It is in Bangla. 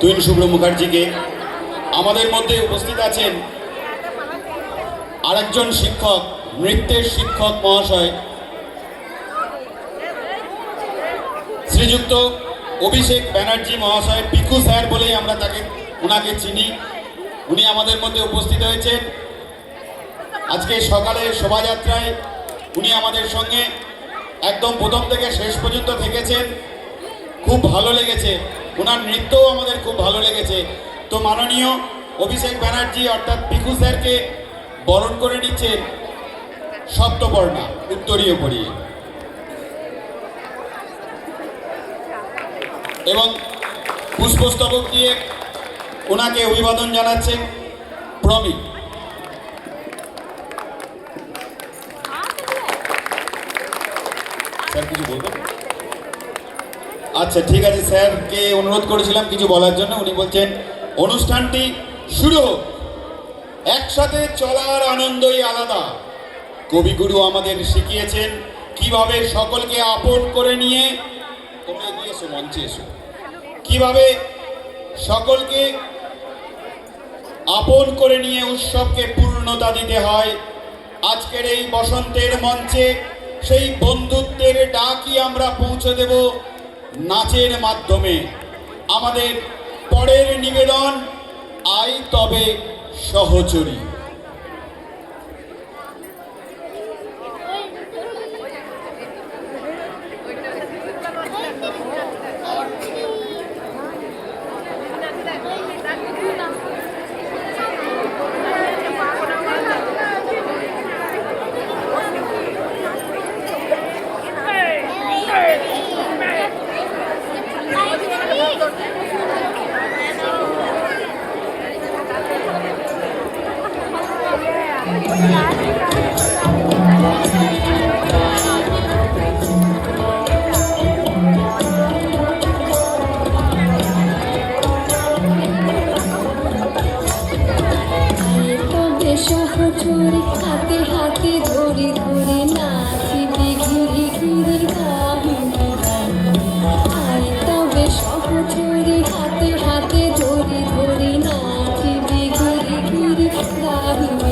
তুহিন শুভ্র মুখার্জিকে। আমাদের মধ্যে উপস্থিত আছেন আরেকজন শিক্ষক, নৃত্যের শিক্ষক মহাশয় শ্রীযুক্ত অভিষেক ব্যানার্জি মহাশয়, পিকু স্যার বলেই আমরা ওনাকে চিনি। উনি আমাদের মধ্যে উপস্থিত হয়েছেন আজকে সকালের শোভাযাত্রায়। উনি আমাদের সঙ্গে একদম প্রথম থেকে শেষ পর্যন্ত থেকেছেন, খুব ভালো লেগেছে, ওনার নৃত্যও আমাদের খুব ভালো লেগেছে। তো মাননীয় অভিষেক ব্যানার্জি অর্থাৎ পিকু স্যারকে বরণ করে নিচ্ছেন সপ্তপর্ণা উত্তরীয় পরিয়ে, এবং পুষ্পস্তবক দিয়ে ওনাকে অভিবাদন জানাচ্ছেন প্রমিত। স্যার কিছু বলবেন? আচ্ছা ঠিক আছে, স্যারকে অনুরোধ করেছিলাম কিছু বলার জন্য। উনি বলছেন অনুষ্ঠানটি শুরু হোক, একসাথে চলার আনন্দই আলাদা। কবিগুরু আমাদের শিখিয়েছেন কিভাবে সকলকে আপন করে নিয়ে, তোমরা এগিয়ে এসো, মঞ্চে এসো, কিভাবে সকলকে আপন করে নিয়ে উৎসবকে পূর্ণতা দিতে হয়। আজকের এই বসন্তের মঞ্চে সেই বন্ধুত্বের ডাকই আমরা পৌঁছে দেব নাচের মাধ্যমে। আমাদের পরের নিবেদন, আই তবে সহচরী। সহচরী হাতে হাতে ধরে ধরে নাচিবে ঘিরে ঘিরে গাহিবে গান। আয় তবে সহচরী হাতে হাতে ধরে ধরে নাচিবে ঘিরে ঘিরে গাহিবে